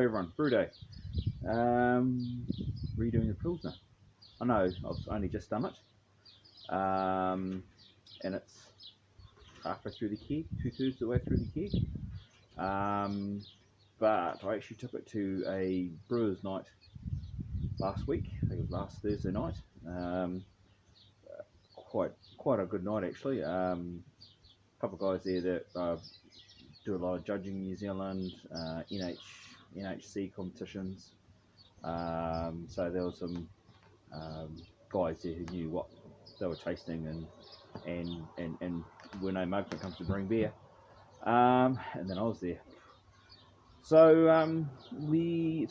everyone, Brew Day. Redoing the pilsner. I know I've only just done it, and it's halfway through the keg, 2/3 of the way through the keg. But I actually took it to a brewer's night last week. I think it was last Thursday night. Quite a good night actually. Couple of guys there that do a lot of judging in New Zealand, NHC competitions. So there were some guys there who knew what they were tasting and were no mugs when it comes to brewing beer. And then I was there. So I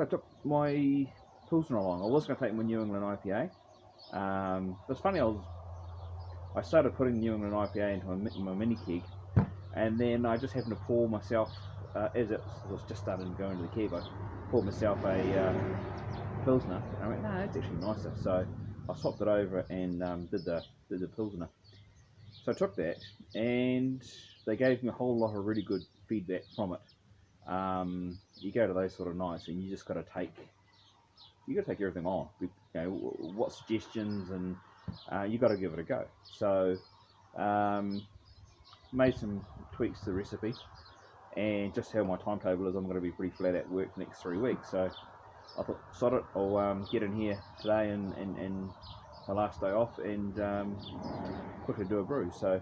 took my pilsner along. I was going to take my New England IPA. It's funny, I started putting New England IPA into my mini keg, and then I just happened to pour myself, as it was just starting to go into the keg, I poured myself a pilsner, and I went, no, it's actually nicer. So I swapped it over and did the pilsner. So I took that, and they gave me a whole lot of really good feedback from it. You go to those sort of nights, and you just got to take everything on. You know, what suggestions, and you got to give it a go. So made some tweaks to the recipe, and just how my timetable is, I'm going to be pretty flat at work for the next 3 weeks. So I thought, sod it, I'll get in here today and my last day off, and quickly do a brew. So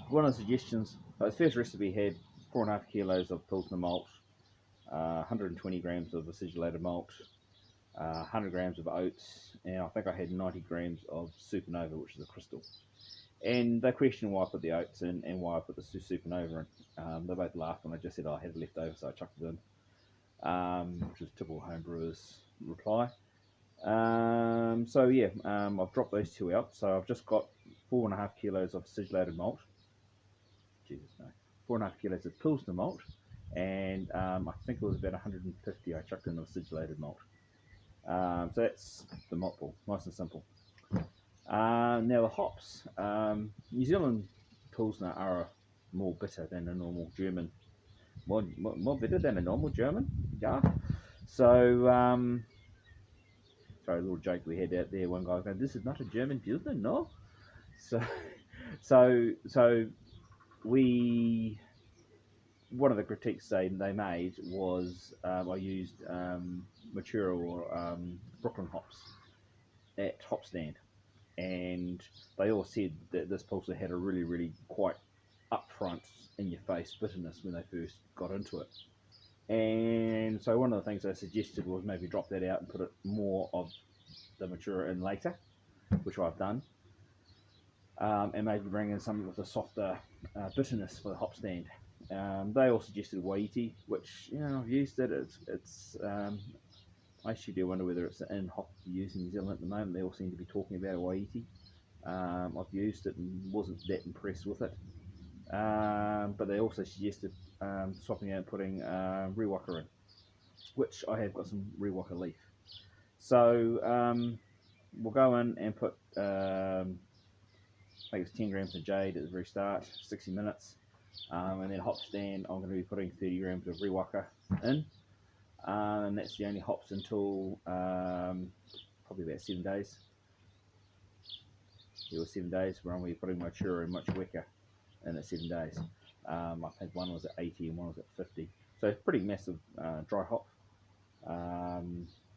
one of the suggestions, the first recipe had 4.5 kilos of pilsner malt, 120 grams of acidulated malt, 100 grams of oats, and I think I had 90 grams of Supernova, which is a crystal. And they questioned why I put the oats in and why I put the Supernova in. They both laughed when I just said I had it left over, so I chucked it in, which is typical homebrewer's reply. So yeah, I've dropped those two out. So I've just got 4.5 kilos of acidulated malt. Jesus, no. 4.5 kilos of pilsner malt, and I think it was about 150 I chucked in of acidulated malt. So that's the malt pool, nice and simple. Now the hops. New Zealand pilsner are more bitter than a normal German. More bitter than a normal German. Yeah. So sorry, a little joke we had out there. One guy going, "This is not a German pilsner, no." So we. One of the critiques they made was I used Matura or Brooklyn hops at Hop Stand, and they all said that this pilsner had a really quite upfront, in your face bitterness when they first got into it. And so one of the things I suggested was maybe drop that out and put more of the Matura in later, which I've done, and maybe bring in some of the softer bitterness for the Hop Stand. They all suggested Waiiti, which, you know, I've used it. It's I actually do wonder whether it's in hop used in New Zealand at the moment. They all seem to be talking about Waiiti. I've used it and wasn't that impressed with it. But they also suggested swapping out and putting Rewaka in, which I have got some Rewaka leaf. So we'll go in and put, I think it's 10 grams of jade at the very start, 60 minutes. And then Hop Stand, I'm going to be putting 30 grams of Rewaka in, and that's the only hops until probably about 7 days. It was 7 days where I'm going to be putting Matura and Motueka in at 7 days. I think one was at 80 and one was at 50, so it's pretty massive dry hop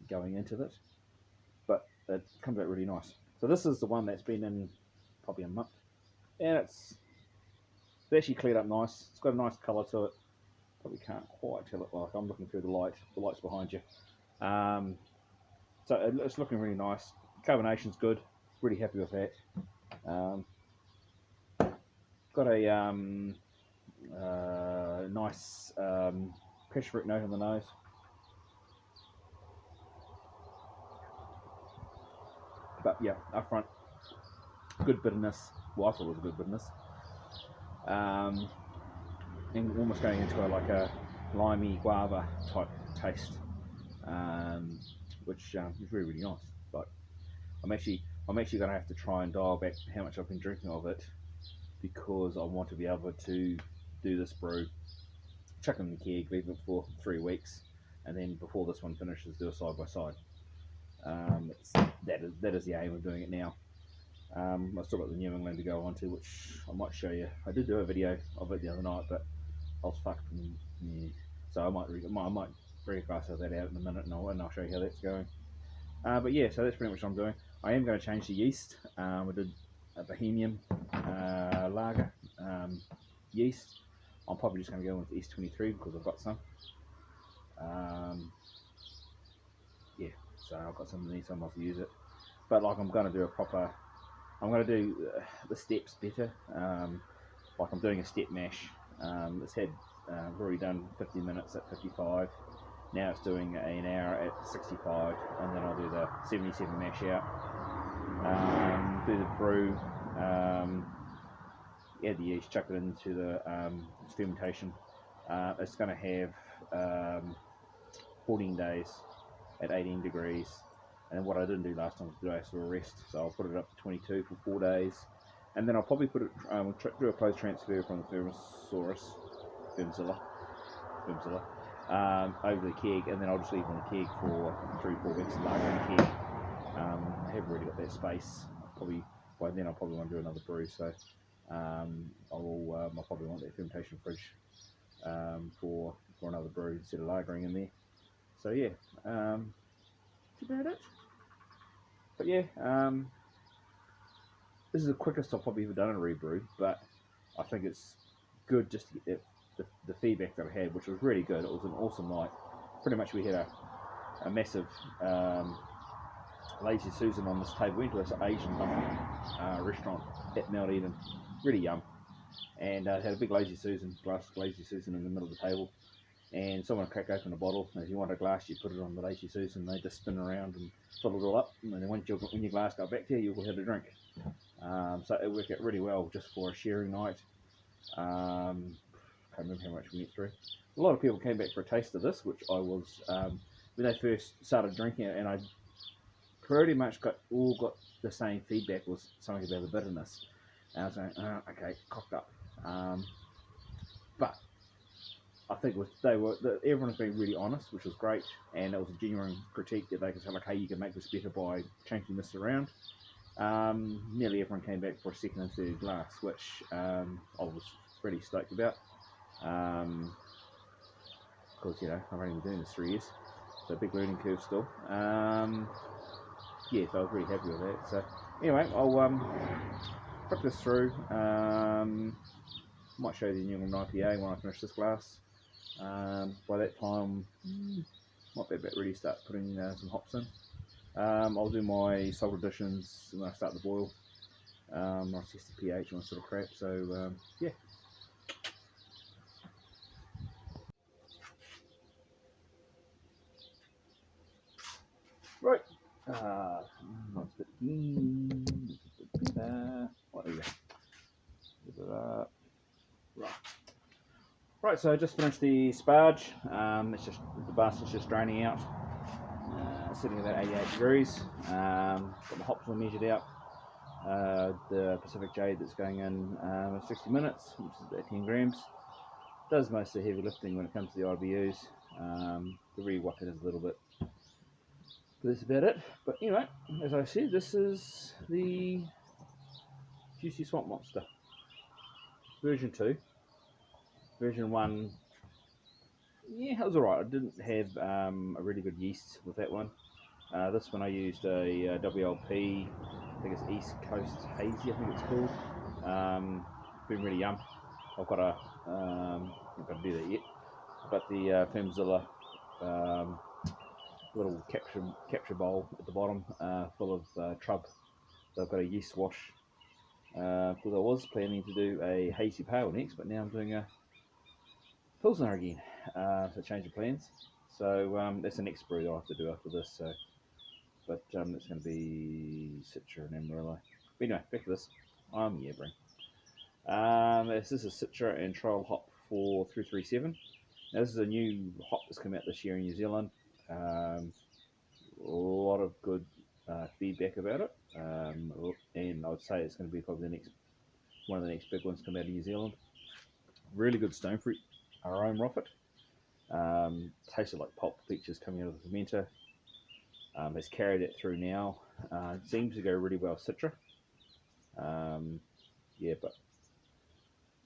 going into it, but it comes out really nice. So this is the one that's been in probably a month, and it's actually cleared up nice. It's got a nice colour to it. Probably can't quite tell it, like I'm looking through the light. The light's behind you. So it's looking really nice. Carbonation's good. Really happy with that. Got a nice passion fruit note on the nose. But yeah, up front, good bitterness. Well, I thought it was a good bitterness. And almost going into like a limey guava type taste, which is really nice. But I'm actually going to have to try and dial back how much I've been drinking of it, because I want to be able to do this brew, chuck it in the keg, leave it for 3 weeks, and then before this one finishes, do a side by side. That is the aim of doing it now. I've still got the New England to go on to, which I might show you. I did do a video of it the other night, but I was fucked. Yeah. So I might recast that out in a minute, and I'll show you how that's going. But yeah, so that's pretty much what I'm doing. I am going to change the yeast. I did a Bohemian lager yeast. I'm probably just going to go with S23 because I've got some. Yeah, so I've got some of these, so I might use it. But like, I'm going to do a proper. I'm going to do the steps better. Like, I'm doing a step mash. It's had I've already done 50 minutes at 55. Now it's doing an hour at 65, and then I'll do the 77 mash out. Do the brew. Add the yeast, chuck it into the fermentation. It's going to have 14 days at 18 degrees. And what I didn't do last time was do a rest, so I'll put it up to 22 for 4 days, and then I'll probably put it do a close transfer from the Firmzilla over the keg, and then I'll just leave it on the keg for 3-4 weeks and lager in the keg. I haven't really got that space. By then I'll probably want to do another brew, so I'll probably want that fermentation fridge for another brew instead of lagering in there. So yeah, that's about it. But yeah, this is the quickest I've probably ever done a rebrew, but I think it's good just to get the feedback that I had, which was really good. It was an awesome night. Pretty much we had a massive Lazy Susan on this table. We went to this Asian restaurant at Mount Eden, really yum, and had a big Lazy Susan, glass of Lazy Susan in the middle of the table. And someone crack open a bottle, and if you want a glass, you put it on the Lazy Susan, and they just spin around and fill it all up, and then when your glass got back there, you'll have a drink. So it worked out really well just for a sharing night. Can't remember how much we went through. A lot of people came back for a taste of this, which I was, when they first started drinking it, and I pretty much got the same feedback, was something about the bitterness. And I was going, okay, cocked up. But I think everyone's been really honest, which was great, and it was a genuine critique that they could say, like, hey, you can make this better by changing this around. Nearly everyone came back for a second and third glass, which I was pretty stoked about, because I've only been doing this 3 years, so a big learning curve still. Yeah, so I was really happy with that. So anyway, I'll flip this through. Might show you the New England IPA when I finish this glass. By that time, might be about ready to start putting some hops in. I'll do my salt additions when I start the boil. I'll test the pH and all sort of crap. So yeah. Right. That's a bit what are you? Right. Right, so I just finished the sparge. It's just the basket's just draining out, sitting about 88 degrees. Got the hops all measured out. The Pacific Jade that's going in 60 minutes, which is about 10 grams. Does most of the heavy lifting when it comes to the IBUs. The re-whack it is a little bit, but that's about it. But anyway, as I said, this is the Juicy Swamp Monster version 2. Version 1, yeah, it was alright. I didn't have a really good yeast with that one. This one I used a WLP, I think it's East Coast Hazy, I think it's called. Been really yum. I've got not got to do that yet. I've got the Firmzilla little capture bowl at the bottom, full of trub. So I've got a yeast wash. Because I was planning to do a hazy pale next, but now I'm doing a pilsner again. So change of plans. So that's the next brew I'll have to do after this. So, but it's going to be Citra and Amarillo. But anyway, back to this. Yeah, bring. This is a Citra and Trial Hop for 337. Now this is a new hop that's come out this year in New Zealand. A lot of good feedback about it, and I would say it's going to be probably one of the next big ones come out of New Zealand. Really good stone fruit aroma off it. Tasted like pulp peaches coming out of the fermenter. Has carried it through now. Seems to go really well Citra. Yeah, but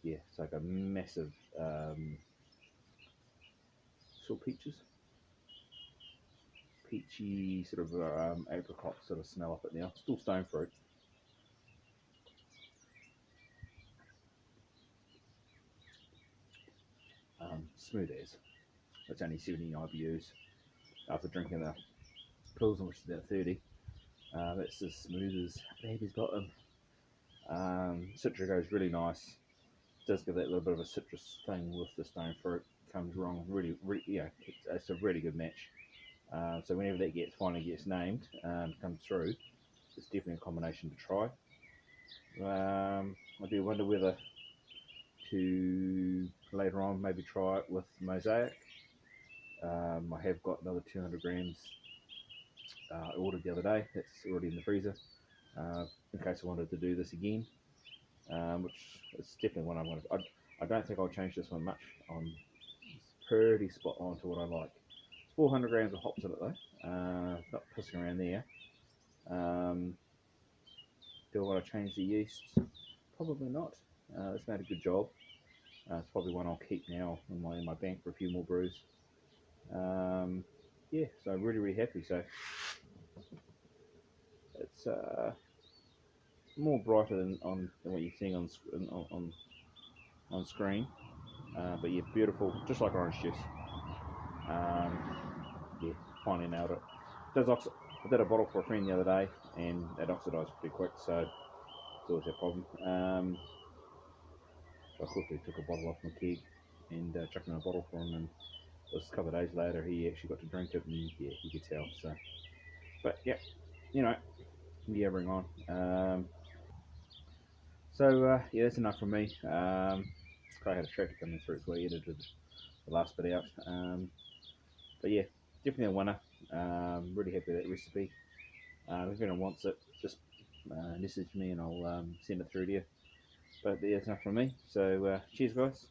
yeah, it's like a massive sort of peachy sort of apricot sort of smell up it now. Still stone fruit. Smooth as. It's only 70 IBUs. After drinking the pilsner, which is about 30, it's as smooth as baby's bottom. Citra goes really nice. Does give that little bit of a citrus thing with the stone fruit. Comes wrong. Really, really, yeah, it's a really good match. So whenever that finally gets named, comes through, it's definitely a combination to try. I do wonder whether to later on maybe try it with Mosaic. I have got another 200 grams ordered the other day. That's already in the freezer in case I wanted to do this again, which is definitely one I want to. I don't think I'll change this one much. It's pretty spot on to what I like. It's 400 grams of hops in it though. Not pissing around there. Do I want to change the yeast? Probably not. It's made a good job. It's probably one I'll keep now in my bank for a few more brews. Yeah, so I'm really happy. So it's more brighter than what you're seeing on screen. But yeah, beautiful, just like orange juice. Yeah, finally nailed it. I did a bottle for a friend the other day, and it oxidised pretty quick, so it's always a problem. So I quickly took a bottle off my keg and chucked in a bottle for him, and it was a couple of days later he actually got to drink it, and yeah, you could tell. So, but yeah, yeah, bring on. Yeah, that's enough from me. I had a tractor coming through, so I edited the last bit out. But yeah, definitely a winner. Really happy with that recipe. If anyone wants it, just message me and I'll send it through to you. But yeah, that's enough from me. So cheers, guys.